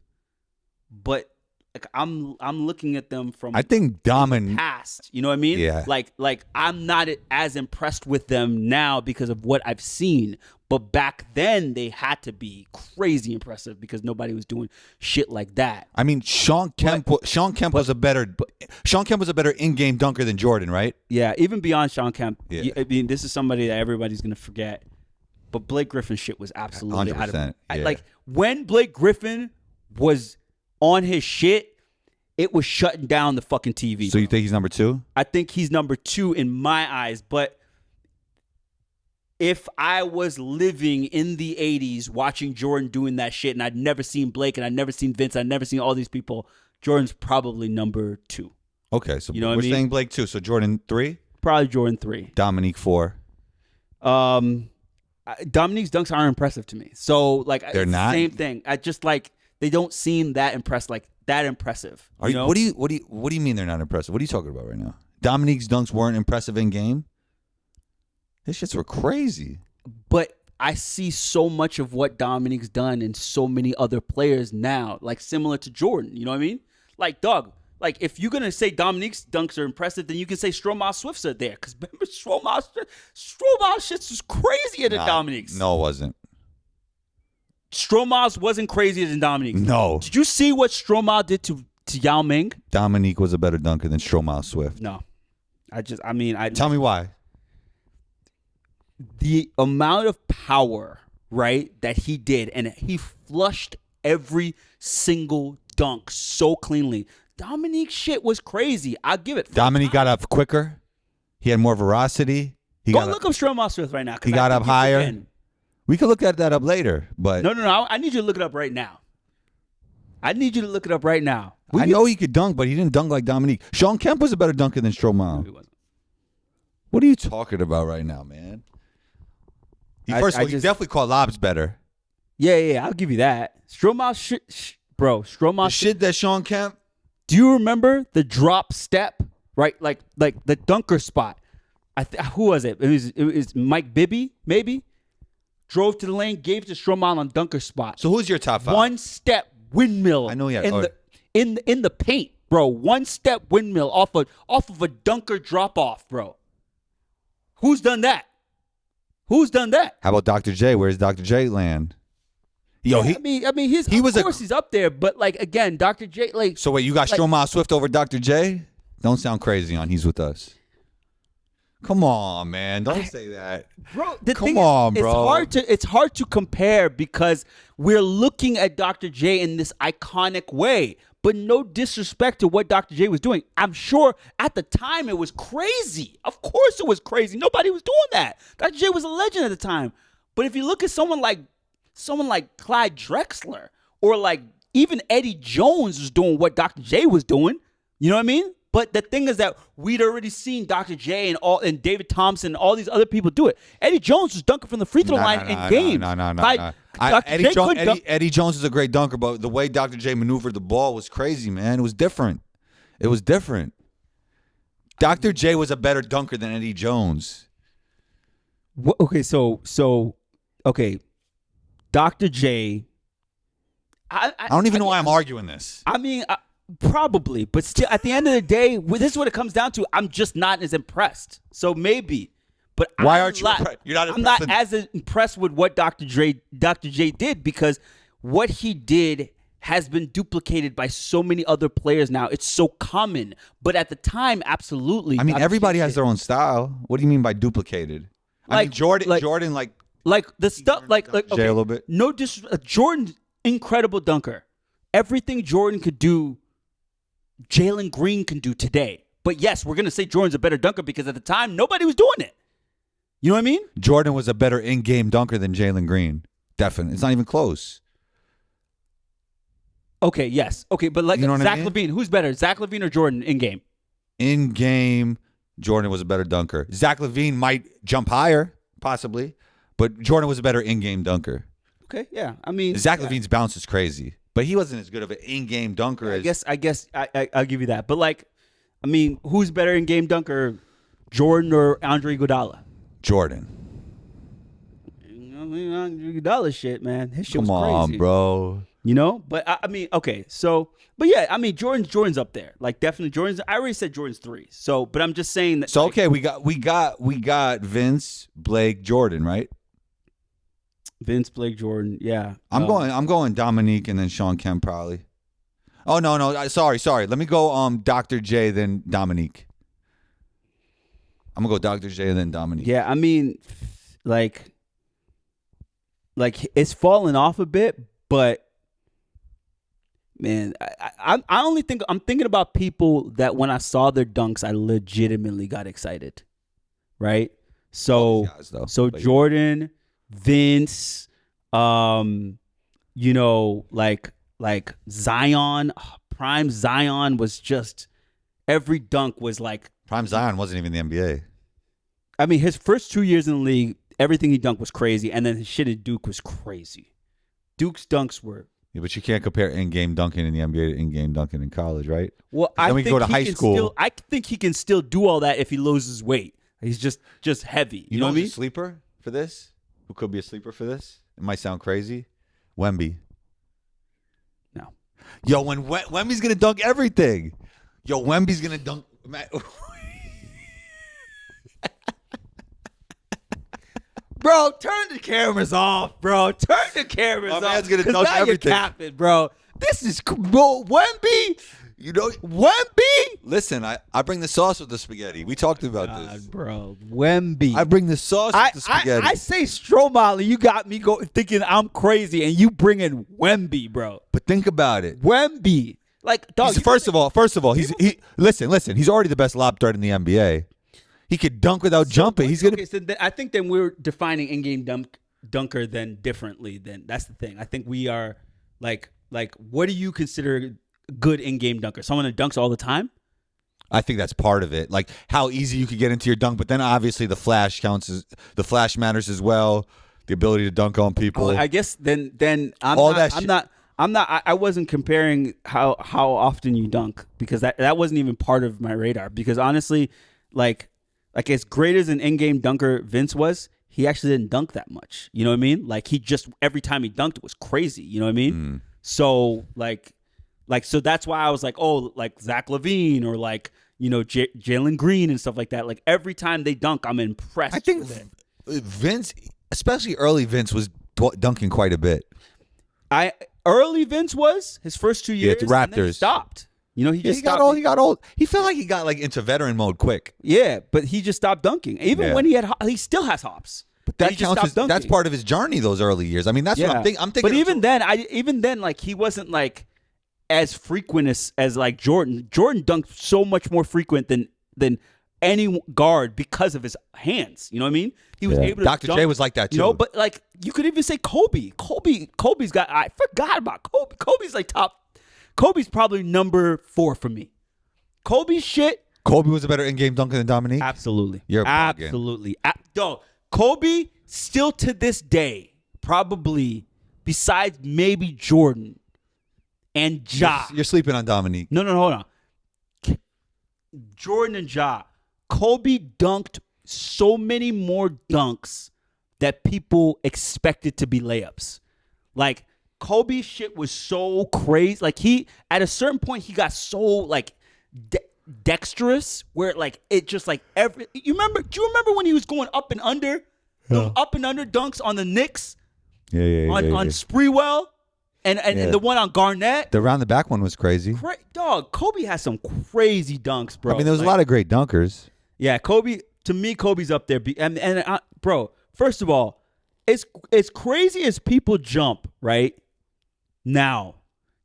but like I'm looking at them from I think past, you know what I mean? Yeah. Like I'm not as impressed with them now because of what I've seen, but back then they had to be crazy impressive because nobody was doing shit like that. I mean, Sean Kemp was a better in-game dunker than Jordan, right? Yeah, even beyond Sean Kemp. Yeah. I mean, this is somebody that everybody's gonna forget. But Blake Griffin shit was absolutely 100%, out of yeah. like when Blake Griffin was on his shit, it was shutting down the fucking TV. So you think he's number 2? I think he's number 2 in my eyes. But if I was living in the 80s watching Jordan doing that shit and I'd never seen Blake and I'd never seen Vince, I'd never seen all these people, Jordan's probably number 2. Okay, so You know what we're I mean? saying Blake 2. So Jordan 3? Probably Jordan 3. Dominique 4. Dominique's dunks aren't impressive to me. So like They're it's not? the same thing. I just like they don't seem that impressed, like that impressive. Are you, know? what do you mean they're not impressive? What are you talking about right now? Dominique's dunks weren't impressive in game? His shits were crazy. But I see so much of what Dominique's done in so many other players now, like similar to Jordan. You know what I mean? Like, dog, like if you're gonna say Dominique's dunks are impressive, then you can say Stromae Swift's are there. Because remember Stromae shits was crazier than Dominique's. No, it wasn't. Stromae's wasn't crazier than Dominique's. No. Did you see what Stromae did to Yao Ming? Dominique was a better dunker than Stromae Swift. No. Tell me why. The amount of power, right, that he did, and he flushed every single dunk so cleanly. Dominique's shit was crazy. I'll give it. Dominique got up quicker. He had more veracity. Go look up Stromae Swift right now. 'Cause He I got think up you're higher. forgetting. We could look at that up later, but No. I need you to look it up right now. I need you to look it up right now. I know he could dunk, but he didn't dunk like Dominique. Sean Kemp was a better dunker than He Stromae. wasn't. What are you talking about right now, man? He definitely caught lobs better. Yeah, I'll give you that. Stromae shit, bro. Stromae The shit that Sean Kemp. Do you remember the drop step? Right, like the dunker spot. Who was it? It was Mike Bibby, maybe. Drove to the lane, gave to Stromae on dunker spot. So who's your top 5? One step windmill. I know, yeah. In the paint, bro. One step windmill off of a dunker drop off, bro. Who's done that? Who's done that? How about Dr. J? Where's Dr. J land? Yo, I mean, he's up there, but like again, Dr. J, like. So wait, you got Stromae Swift over Dr. J? Don't sound crazy on He's With Us. Come on, man. Don't say that. Bro, the Come thing on, is, bro. It's hard to compare because we're looking at Dr. J in this iconic way. But no disrespect to what Dr. J was doing. I'm sure at the time it was crazy. Of course it was crazy. Nobody was doing that. Dr. J was a legend at the time. But if you look at someone like Clyde Drexler or like even Eddie Jones was doing what Dr. J was doing, you know what I mean? But the thing is that we'd already seen Dr. J and David Thompson and all these other people do it. Eddie Jones was dunking from the free throw line in games. No. Eddie Jones is a great dunker, but the way Dr. J maneuvered the ball was crazy, man. It was different. Dr. J was a better dunker than Eddie Jones. Okay, okay, Dr. J. I don't even know why I'm arguing this. I mean, probably, but still, at the end of the day, this is what it comes down to. I'm just not as impressed. So maybe, but why aren't you impressed? You're not I'm impressed. not as impressed with what Dr. J did because what he did has been duplicated by so many other players now. It's so common, but at the time, absolutely. I mean, Dr. everybody J has did. their own style. What do you mean by duplicated? I mean, Like- Jordan, like the stuff, like Jay okay, a little bit. No, Jordan, incredible dunker. Everything Jordan could do, Jalen Green can do today. But yes, we're gonna say Jordan's a better dunker because at the time nobody was doing it. You know what I mean? Jordan was a better in-game dunker than Jalen Green. Definitely, it's not even close. Okay, yes, okay, but like You know what I Zach mean? LaVine, who's better, Zach LaVine or Jordan in game? In game, Jordan was a better dunker. Zach LaVine might jump higher, possibly, but Jordan was a better in-game dunker. Okay, yeah, I mean Zach yeah. LaVine's bounce is crazy, but he wasn't as good of an in-game dunker as. I guess I'll give you that. But like, I mean, who's better in game dunker, Jordan or Andre Iguodala? Jordan. I mean, Andre Iguodala shit, man. His shit Come was on, crazy. bro. You know, but I mean, okay, so, but yeah, I mean, Jordan's up there, like definitely Jordan's. I already said Jordan's 3. So, but I'm just saying that. So like, okay, we got Vince, Blake, Jordan, right? Vince, Blake, Jordan, yeah. I'm going Dominique and then Sean Kemp probably. Oh no, sorry. Let me go Dr. J then Dominique. I'm gonna go Dr. J and then Dominique. Yeah, I mean, like it's fallen off a bit, but man, I only think I'm thinking about people that when I saw their dunks, I legitimately got excited, right? So, All these guys, though. so But- Jordan, Vince, you know, like Zion, prime Zion was just every dunk was like. Prime Zion wasn't even in the NBA. I mean, his first 2 years in the league, everything he dunked was crazy, and then his shit at Duke was crazy. Duke's dunks were. Yeah, but you can't compare in-game dunking in the NBA to in-game dunking in college, right? Well, Then we think go to he high can school. Still, I think he can still do all that if he loses weight. He's just heavy. You know what I who's mean? a sleeper for this? Who could be a sleeper for this? It might sound crazy. Wemby. No. Yo, when Wemby's gonna dunk everything. Yo, Wemby's gonna dunk. Bro, turn the cameras off, bro. Turn the cameras My off. man's gonna 'cause dunk now you're everything. capping, bro. This is bro, Wemby. You know, Wemby. listen, I bring the sauce with the spaghetti. We talked about this. Bro, Wemby. I bring the sauce with the spaghetti. I say Stromali, you got me thinking I'm crazy, and you bring in Wemby, bro. but think about it. Wemby, like dog. He's, first of all, listen. He's already the best lob threat in the NBA. He could dunk without jumping. He's gonna. Okay, so I think then we're defining in-game dunker then differently. Then that's the thing. I think we are like what do you consider good in-game dunker? Someone that dunks all the time? I think that's part of it. Like how easy you could get into your dunk, but then obviously the flash the flash matters as well. The ability to dunk on people. I guess then I'm All not, that I'm shit- not. I wasn't comparing how often you dunk because that wasn't even part of my radar. Because honestly, like as great as an in-game dunker Vince was, he actually didn't dunk that much. You know what I mean? Like he just every time he dunked it was crazy. You know what I mean? So so that's why I was like, oh, like Zach LaVine or like you know Jalen Green and stuff like that. Like every time they dunk, I'm impressed. I think with it. Vince, especially early Vince, was dunking quite a bit. Early Vince was his first 2 years. it's and then he Raptors. stopped. You know, he Yeah, just he got stopped. old. He got old. He felt like he got like into veteran mode quick. Yeah, but he just stopped dunking. Even Yeah. when he still has hops. But that he just counts. stopped dunking. That's part of his journey. Those early years. I mean, that's what I'm thinking. I'm thinking. But even then, like he wasn't like as frequent as like Jordan. Jordan dunked so much more frequent than any guard because of his hands. You know what I mean? He was able to. Dr. dunk, J was like that too. You know, but like you could even say Kobe. Kobe's got. I forgot about Kobe. Kobe's like top. Kobe's probably number 4 for me. Kobe's shit. Kobe was a better in-game dunker than Dominique. Absolutely. You're bugging. Absolutely. Dog, Kobe still to this day, probably besides maybe Jordan and Ja. You're sleeping on Dominique. No, hold on. Jordan and Ja. Kobe dunked so many more dunks that people expected to be layups. Like Kobe's shit was so crazy. Like he, at a certain point, he got so like dexterous where like it just like every. Do you remember when he was going up and under, those up and under dunks on the Knicks, Yeah. on Spreewell, and the one on Garnett. The round the back one was crazy. Dog, Kobe has some crazy dunks, bro. I mean, there was a lot of great dunkers. Yeah, Kobe. To me, Kobe's up there. Bro, first of all, it's crazy as people jump right now.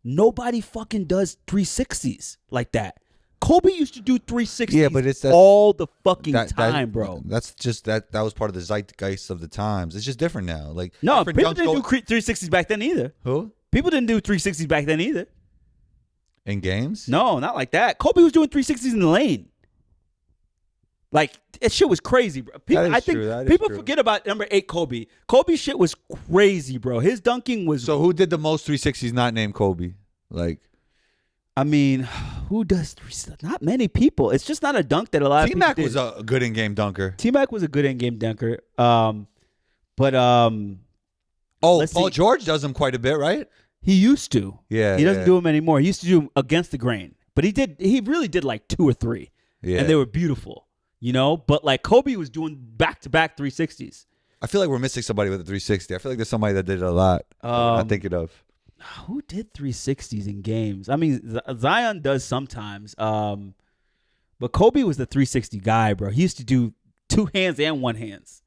Nobody fucking does 360s like that. Kobe used to do 360s. Yeah, but it's all the fucking time, bro. That's just that was part of the zeitgeist of the times. It's just different now. Like No, different people dunks didn't go- do 360s back then either. who People didn't do 360s back then either. in games. No, not like that. Kobe was doing 360s in the lane. Like that shit was crazy, bro. People, That is I think true. That is people true. forget about number 8 Kobe. Kobe's shit was crazy, bro. His dunking was. So who did the most 360s not named Kobe? Like I mean, who does 360s? Not many people. It's just not a dunk that a lot of people T-Mac did. was a good in-game dunker. T-Mac was a good in-game dunker. But Oh, let's Paul see. George does them quite a bit, right? he used to. Yeah, He doesn't yeah. do them anymore. He used to do them against the grain. But he really did like 2 or 3. Yeah. And they were beautiful. You know, but like Kobe was doing back-to-back 360s. I feel like we're missing somebody with a 360. I feel like there's somebody that did it a lot. I'm not thinking of. Who did 360s in games? I mean, Zion does sometimes. But Kobe was the 360 guy, bro. He used to do 2 hands and 1 hands.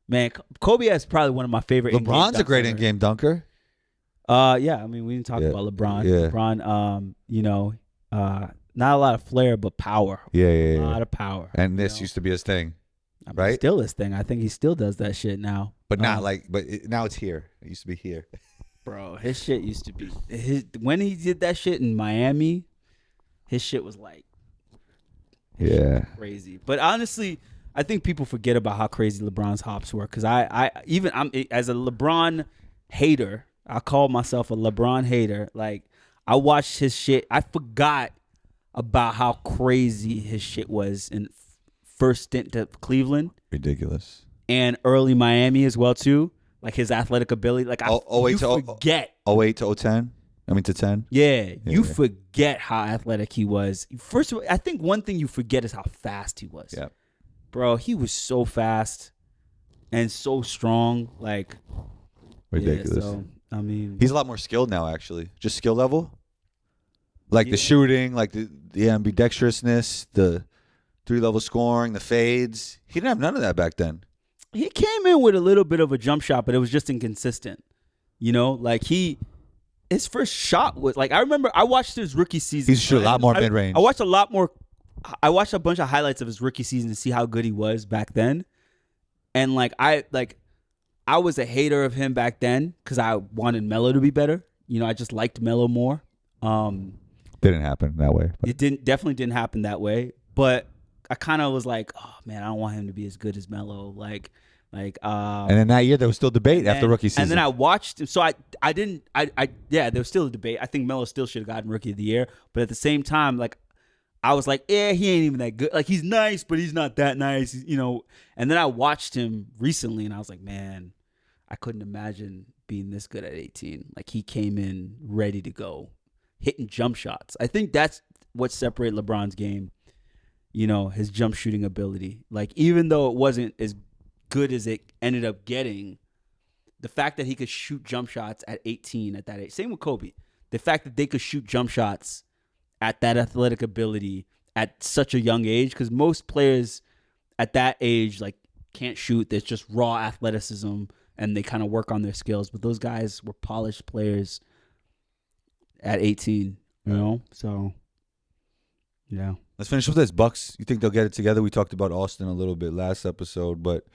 Man, Kobe is probably one of my favorite. LeBron's a great in-game in-game dunker. Yeah, I mean, we didn't talk Yeah, about LeBron. yeah. LeBron, you know, not a lot of flair, but power. Yeah. A lot of power. And this you know? used to be his thing, I mean, right? Still his thing. I think he still does that shit now. but not like. But now it's here. It used to be here. Bro, his shit used to be when he did that shit in Miami, his shit was like Yeah. crazy. But honestly, I think people forget about how crazy LeBron's hops were. Because I'm as a LeBron hater, I call myself a LeBron hater. Like I watched his shit. I forgot about how crazy his shit was in first stint to Cleveland Ridiculous. and early Miami as well too. Like his athletic ability. Like you forget. 08 to 010. I mean to 10. Yeah, you forget how athletic he was. First of all, I think one thing you forget is how fast he was. Yeah. Bro, he was so fast and so strong. Like Ridiculous. Yeah, so, I mean, He's a lot more skilled now, actually. Just skill level. Like Yeah. the shooting, like the ambidextrousness, the 3-level scoring, the fades. He didn't have none of that back then. he came in with a little bit of a jump shot, but it was just inconsistent. You know, like his first shot was like I remember I watched his rookie season. He's shoot a lot more mid-range. I watched a bunch of highlights of his rookie season to see how good he was back then. And I was a hater of him back then because I wanted Melo to be better. You know, I just liked Melo more. Didn't happen that way. It definitely didn't happen that way. But I kind of was like, oh man, I don't want him to be as good as Melo. And then that year there was still debate after rookie season. And then I watched. So there was still a debate. I think Melo still should have gotten rookie of the year. But at the same time, like I was like, he ain't even that good. Like he's nice, but he's not that nice, you know. And then I watched him recently, and I was like, man, I couldn't imagine being this good at 18. Like he came in ready to go, hitting jump shots. I think that's what separated LeBron's game. You know, his jump shooting ability. Like even though it wasn't as good as it ended up getting, the fact that he could shoot jump shots at 18 at that age. Same with Kobe. The fact that they could shoot jump shots at that athletic ability at such a young age, because most players at that age like can't shoot. There's just raw athleticism, and they kind of work on their skills. But those guys were polished players at 18, you know? So, yeah. Let's finish with this. Bucks, you think they'll get it together? We talked about Austin a little bit last episode, but,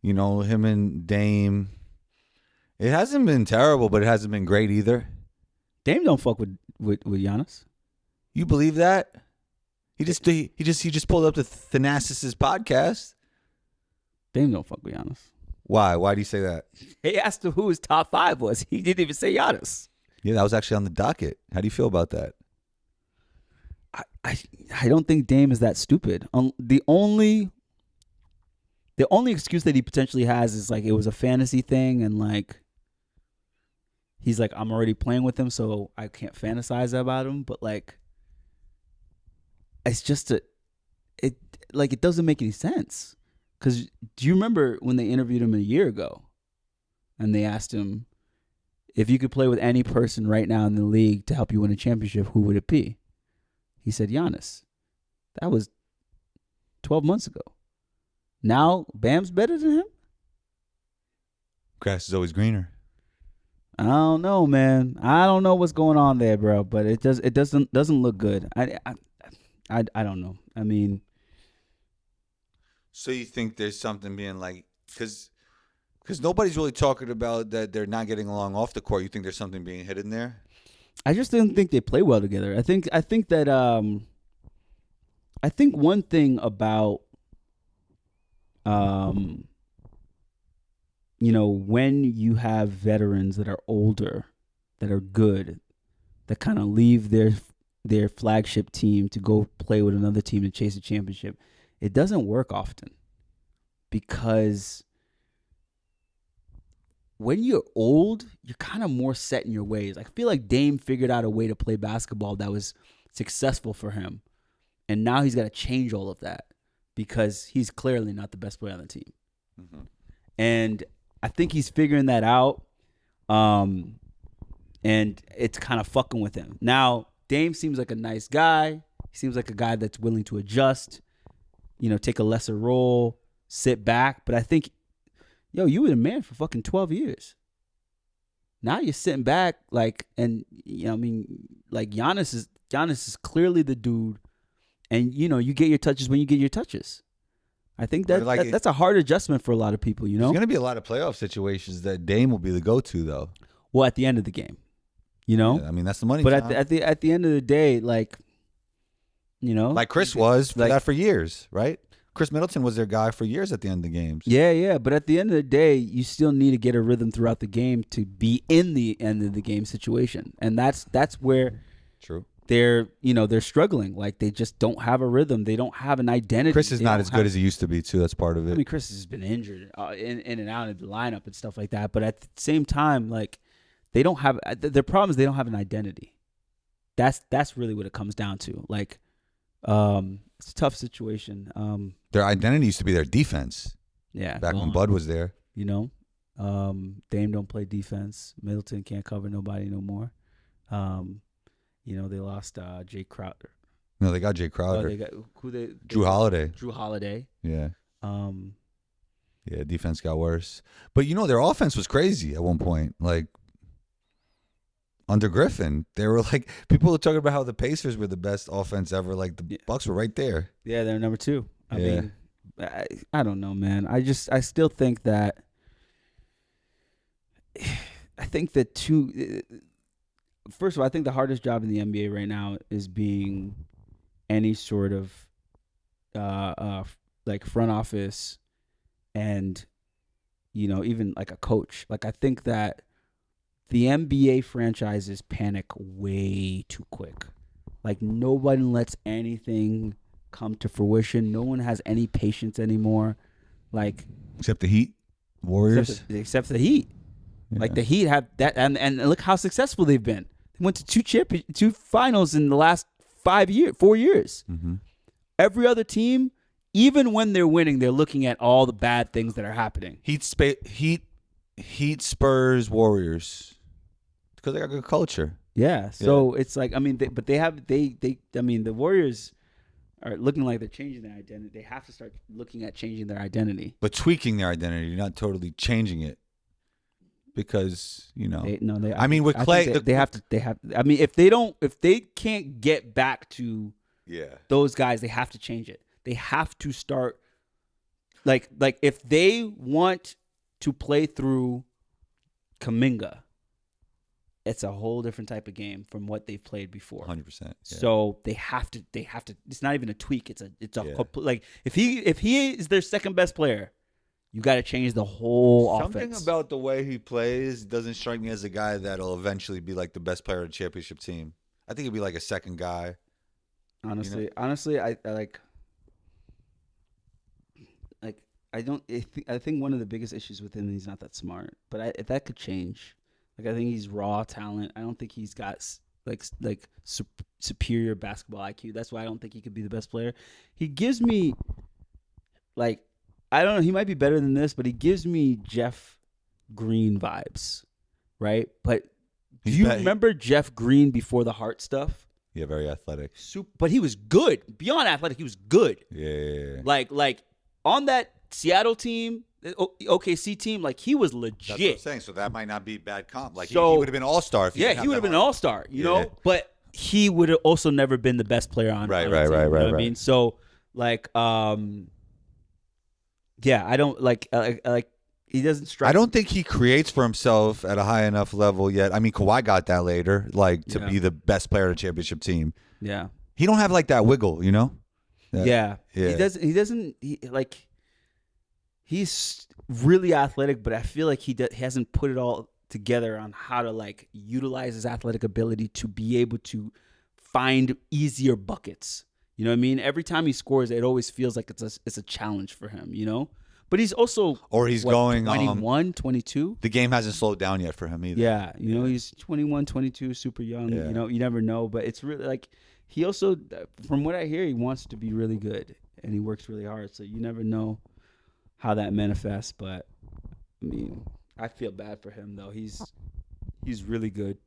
you know, him and Dame, it hasn't been terrible, but it hasn't been great either. Dame don't fuck with Giannis. You believe that? He just pulled up the Thanasis podcast. Dame don't fuck with Giannis. Why? Why do you say that? He asked him who his top 5 was. He didn't even say Giannis. Yeah, that was actually on the docket. How do you feel about that? I don't think Dame is that stupid. The only excuse that he potentially has is like it was a fantasy thing, and like he's like, I'm already playing with him, so I can't fantasize about him. But like, it's just it doesn't make any sense. Because do you remember when they interviewed him a year ago, and they asked him if you could play with any person right now in the league to help you win a championship, who would it be? He said Giannis. That was 12 months ago. Now Bam's better than him? Grass is always greener. I don't know, man. I don't know what's going on there, bro. But it doesn't look good. I don't know. I mean, so you think there's something being like, because nobody's really talking about that they're not getting along off the court. You think there's something being hidden there? I just didn't think they play well together. I think that I think one thing about you know, when you have veterans that are older, that are good, that kind of leave their flagship team to go play with another team to chase a championship, it doesn't work often, because when you're old, you're kind of more set in your ways. I feel like Dame figured out a way to play basketball that was successful for him, and now he's got to change all of that because he's clearly not the best player on the team. Mm-hmm. And I think he's figuring that out, and it's kind of fucking with him. Now, Dame seems like a nice guy. He seems like a guy that's willing to adjust, you know, take a lesser role, sit back. But I think, yo, you were the man for fucking 12 years. Now you're sitting back, like, and, you know, I mean, like, Giannis is clearly the dude, and, you know, you get your touches when you get your touches. I think that's a hard adjustment for a lot of people, you know? There's going to be a lot of playoff situations that Dame will be the go-to, though. Well, at the end of the game, you know? Yeah, I mean, that's the money. But at the end of the day, like, you know? Like Chris was for years, right? Chris Middleton was their guy for years at the end of the games. Yeah. But at the end of the day, you still need to get a rhythm throughout the game to be in the end of the game situation. And that's where True. They're struggling. Like, they just don't have a rhythm. They don't have an identity. Chris is not as good as he used to be, too. That's part of it. I mean, Chris has been injured in and out of the lineup and stuff like that. But at the same time, like, they don't have their problem is they don't have an identity. That's really what it comes down to. Like, it's a tough situation. Their identity used to be their defense. Yeah, back when Bud was there. You know, Dame don't play defense. Middleton can't cover nobody no more. You know, they lost Jay Crowder. No, they got Jay Crowder. They got Drew Holiday. Drew Holiday. Yeah. Yeah, defense got worse. But, you know, their offense was crazy at one point. Like, under Griffin, they were like, people were talking about how the Pacers were the best offense ever. Like, the Bucks were right there. Yeah, they're number 2. I mean, I don't know, man. I still think that first of all, I think the hardest job in the NBA right now is being any sort of like front office and, you know, even like a coach. Like, I think that the NBA franchises panic way too quick. Like, nobody lets anything come to fruition. No one has any patience anymore. Like, except the Heat, Warriors. Except the Heat. Yeah. Like, the Heat have that, and look how successful they've been. They went to two finals in the last 4 years. Mm-hmm. Every other team, even when they're winning, they're looking at all the bad things that are happening. Heat, Spurs, Warriors, because they got good culture. Yeah. So it's like, I mean, but they have I mean, the Warriors are looking like they're changing their identity. They have to start looking at changing their identity. But tweaking their identity, not totally changing it. Because, you know. I mean, with Clay, they have. I mean, if they can't get back to those guys, they have to change it. They have to start like if they want to play through Kuminga, it's a whole different type of game from what they've played before. 100%. Yeah. So they have to. It's not even a tweak. It's a like if he is their second best player, you got to change the whole offense. Something about the way he plays doesn't strike me as a guy that'll eventually be like the best player of the championship team. I think he'd be like a second guy. Honestly, I think one of the biggest issues with him is he's not that smart. But if that could change. Like, I think he's raw talent. I don't think he's got like superior basketball IQ. That's why I don't think he could be the best player. He gives me like, I don't know. He might be better than this, but he gives me Jeff Green vibes, right? But do you remember Jeff Green before the heart stuff? Yeah, very athletic. But he was good. Beyond athletic, he was good. Yeah. Like on that Seattle team, OKC team, like he was legit. That's what I'm saying. So that might not be bad comp. Like he would have been all-star. If he he would have been an all-star, you know? But he would have also never been the best player on right, on the team, right. you know what I mean? So like I don't like he doesn't strike. I don't think he creates for himself at a high enough level yet. I mean, Kawhi got that later, like to be the best player of the championship team. Yeah. He don't have like that wiggle, you know? Yeah. He doesn't he's really athletic, but I feel like he hasn't put it all together on how to like utilize his athletic ability to be able to find easier buckets. You know what I mean? Every time he scores, it always feels like it's a challenge for him, you know? But he's also going 21, 22. The game hasn't slowed down yet for him either. Yeah, you know, he's 21, 22, super young. Yeah. You know, you never know, but it's really like he also, from what I hear, he wants to be really good and he works really hard. So you never know how that manifests, but I mean, I feel bad for him though. He's really good.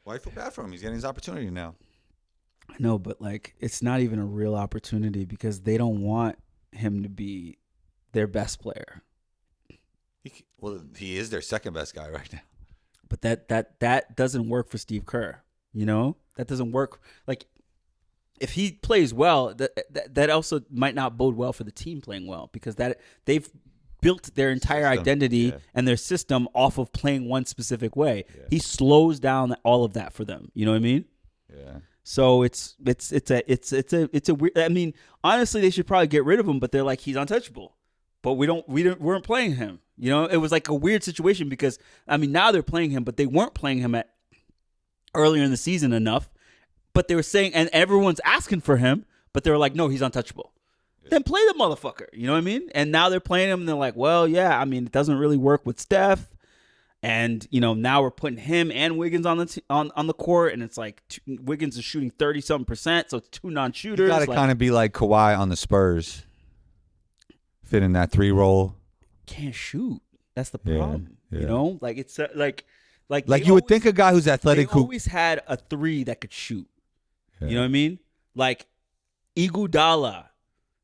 Why do you feel bad for him? He's getting his opportunity now. I know, but like it's not even a real opportunity because they don't want him to be their best player. He is their second best guy right now. But that doesn't work for Steve Kerr. You know, that doesn't work. Like if he plays well, that also might not bode well for the team playing well because that they've built their entire identity and their system off of playing one specific way. Yeah. He slows down all of that for them. You know what I mean? Yeah. So it's a weird. I mean, honestly, they should probably get rid of him, but they're like he's untouchable. But we weren't playing him. You know, it was like a weird situation because I mean now they're playing him, but they weren't playing him at earlier in the season enough. But they were saying, and everyone's asking for him, but they were like, no, he's untouchable. Yeah. Then play the motherfucker. You know what I mean? And now they're playing him, and they're like, well, yeah, I mean, it doesn't really work with Steph. And, you know, now we're putting him and Wiggins on the court, and it's like Wiggins is shooting 30-something%, so it's two non-shooters. You got to kind of be like Kawhi on the Spurs. Fit in that 3-roll. Can't shoot. That's the problem. Yeah. You know? Like, it's like you would think a guy who's athletic who always had a 3 that could shoot. Yeah. You know what I mean? Like Iguodala.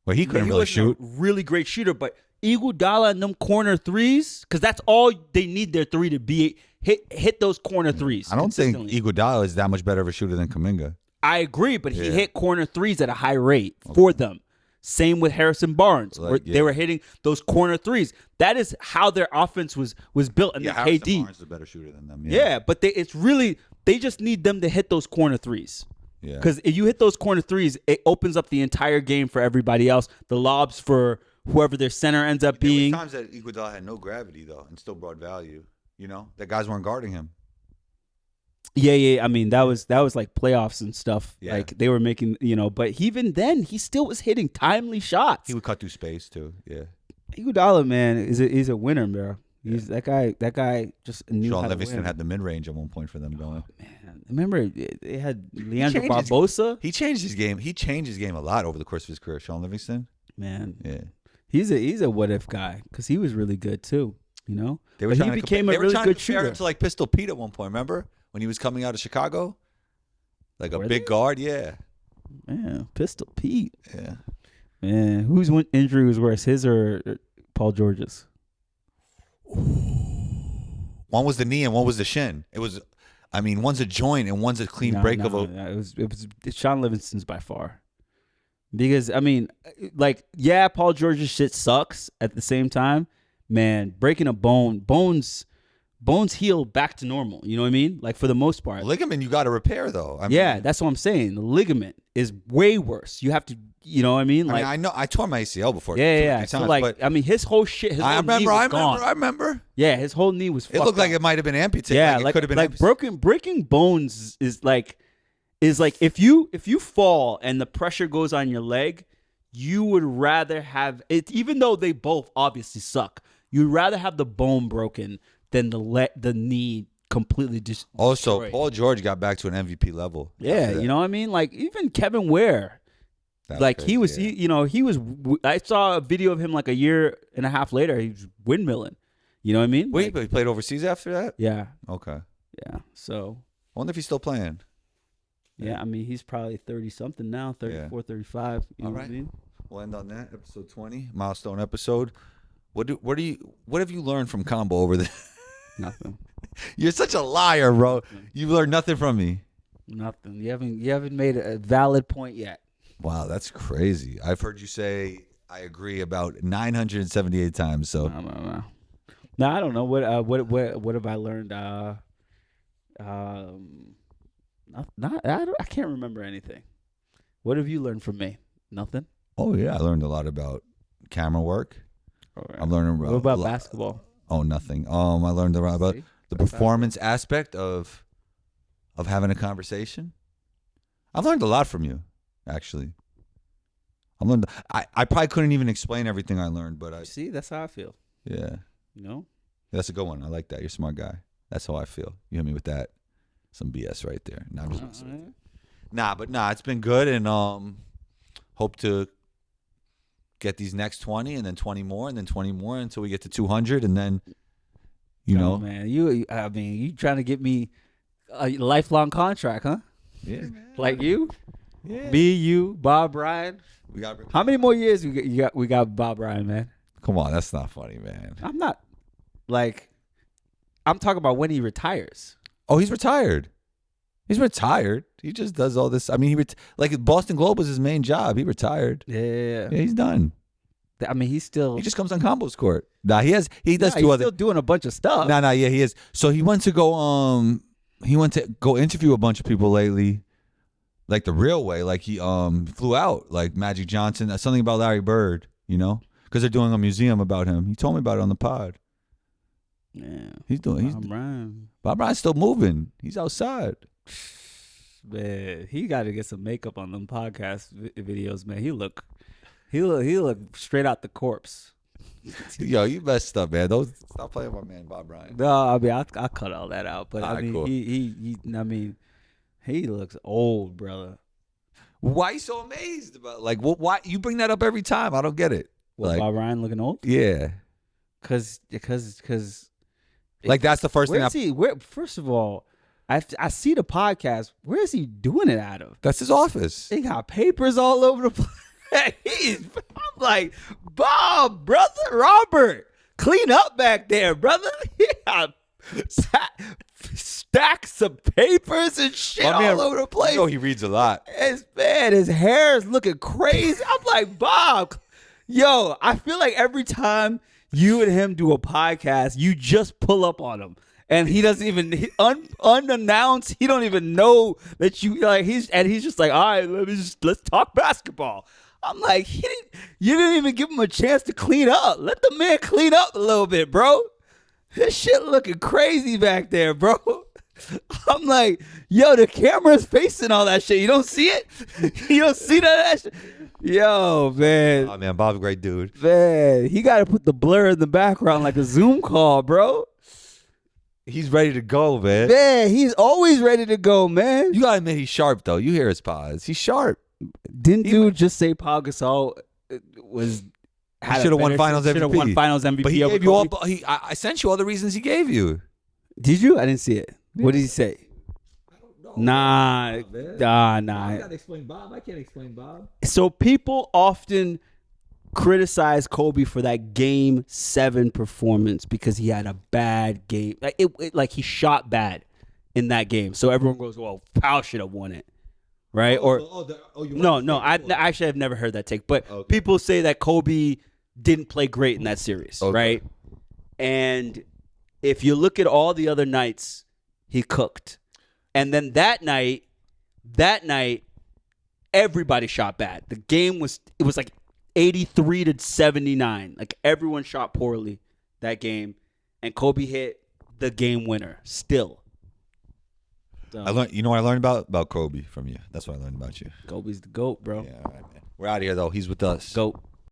Well, he couldn't really shoot. Really great shooter, but Iguodala and them corner threes, because that's all they need their 3 to be. Hit those corner threes. I don't think Iguodala is that much better of a shooter than Kuminga. I agree, but he hit corner threes at a high rate for them. Same with Harrison Barnes. They were hitting those corner threes. That is how their offense was built. And Harrison KD, Barnes is a better shooter than them. Yeah, but they just need them to hit those corner threes. Yeah. Because if you hit those corner threes, it opens up the entire game for everybody else. The lobs for whoever their center ends up being. There were times that Iguodala had no gravity, though, and still brought value. You know? That guys weren't guarding him. Yeah. I mean, that was like playoffs and stuff. Yeah. Like they were making, you know, but even then, he still was hitting timely shots. He would cut through space, too. Yeah. Iguodala, man, is a winner, bro. He's that guy just knew Sean how Livingston to win. had the mid-range at one point for them going. Oh, man, remember they had Leandro Barbosa. He changed his game. He changed his game a lot over the course of his career. Sean Livingston. Man, yeah, he's a what if guy because he was really good too. You know, he became a really good shooter. To like Pistol Pete at one point. Remember when he was coming out of Chicago? Like a Were big they? guard, yeah. Man, Pistol Pete. Yeah. Man, whose injury was worse, his or Paul George's? One was the knee and one was the shin. It was, I mean, one's a joint and one's a clean break of a. It was Sean Livingston's by far. Because I mean, like, yeah, Paul George's shit sucks. At the same time, man, breaking a bones heal back to normal. You know what I mean? Like, for the most part. Ligament you got to repair though. I mean, Yeah, that's what I'm saying. The ligament is way worse. You have to, you know what I mean? Like, I know I tore my ACL before. yeah. Times, So like, but I mean, his whole shit. His I whole knee remember. was gone. I remember. Yeah, his whole knee was. It looked fucked like up. it might have been amputated. Yeah, like it could have been like breaking bones is like if you fall and the pressure goes on your leg, you would rather have it, even though they both obviously suck. You'd rather have the bone broken than the knee completely just. Also, destroyed. Paul George got back to an MVP level. Yeah, after that. you know what I mean. Like even Kevin Ware, That's like crazy, he was, yeah. he was. I saw a video of him like a year and a half later. He was windmilling. You know what I mean? Wait, Like, but he played overseas after that? yeah, Okay. yeah. So I wonder if he's still playing. yeah, I mean, he's probably 30 something now, 34, 35. You know what I right. mean? We'll end on that. Episode 20, milestone episode. What have you learned from Combo over there? Nothing. You're such a liar, bro. You learned nothing from me. Nothing. You haven't made a valid point yet. Wow, that's crazy. I've heard you say I agree about 978 times. So No, I don't know what have I learned. I can't remember anything. What have you learned from me? Nothing. oh yeah, I learned a lot about camera work. Alright. I'm learning about What about basketball? Oh, nothing. I learned a lot about See? the performance aspect of having a conversation. I've learned a lot from you, actually. I probably couldn't even explain everything I learned, but See, that's how I feel. yeah, You know. that's a good one. I like that. You're a smart guy. That's how I feel. You hit me with that. Some BS right there. Nah, I'm just messing with you. Nah, it's been good, and hope to get these next 20, and then 20 more, and then 20 more until we get to 200, and then you know, man, you trying to get me a lifelong contract, huh? yeah, Like you, yeah. me, you, Bob Ryan. We got. How many more years we got Bob Ryan, man? Come on, that's not funny, man. I'm not like I'm talking about when he retires. Oh, he's retired. He's retired. He just does all this. I mean, like Boston Globe was his main job. He retired. Yeah. Yeah, he's done. I mean, he's still He just comes on Combo's court. Nah, he does he's two other. still doing a bunch of stuff. Yeah, he is. So he went to go interview a bunch of people lately, like the real way. Like he flew out, like Magic Johnson. Something about Larry Bird, you know, because they're doing a museum about him. He told me about it on the pod. Yeah. Bob Ryan. Ryan's still moving. He's outside. Man, he got to get some makeup on them podcast videos, man. He look straight out the corpse. Yo, you messed up, man. Stop playing with my man Bob Ryan. No, I mean I'll cut all that out. But I Alright, mean cool. he looks old, brother. Why you so amazed about why you bring that up every time? I don't get it. What, Like, Bob Ryan looking old? yeah, Because like that's the first thing. where's he? Where? First of all, I see the podcast. Where is he doing it out of? That's his office. They got papers all over the place. I'm like, Bob, brother, Robert, clean up back there, brother. Yeah, stacks of papers and shit all over the place. You know he reads a lot. It's bad. His hair is looking crazy. I'm like, Bob, yo, I feel like every time you and him do a podcast, you just pull up on him. And he doesn't even unannounced. He don't even know that you like. He's just like, all right, let's talk basketball. I'm like, you didn't even give him a chance to clean up. Let the man clean up a little bit, bro. This shit looking crazy back there, bro. I'm like, yo, the camera's facing all that shit. You don't see it? You don't see that shit? Yo, man. Oh man, Bob's a great dude. Man, he got to put the blur in the background like a Zoom call, bro. He's ready to go, man. Man, he's always ready to go, man. You gotta admit he's sharp though. You hear his pods. He's sharp. Didn't dude just say Pau Gasol Should have won Finals MVP. Should have won Finals MVP. But he over gave you all. Kobe? I sent you all the reasons he gave you. Did you? I didn't see it. What did he say? Nah. explain Bob. I can't explain Bob. So people often criticize Kobe for that Game 7 performance because he had a bad game. Like he shot bad in that game. So everyone goes, "Well, Powell should have won it." Right? No. I actually have never heard that take. But people say that Kobe didn't play great in that series, right? And if you look at all the other nights, he cooked. And then that night, everybody shot bad. The game was like 83-79. Like everyone shot poorly that game, and Kobe hit the game winner still. So, I learned. You know what I learned about Kobe from you? That's what I learned about you. Kobe's the GOAT, bro. Yeah, all right, man. We're out of here though. He's with us. GOAT.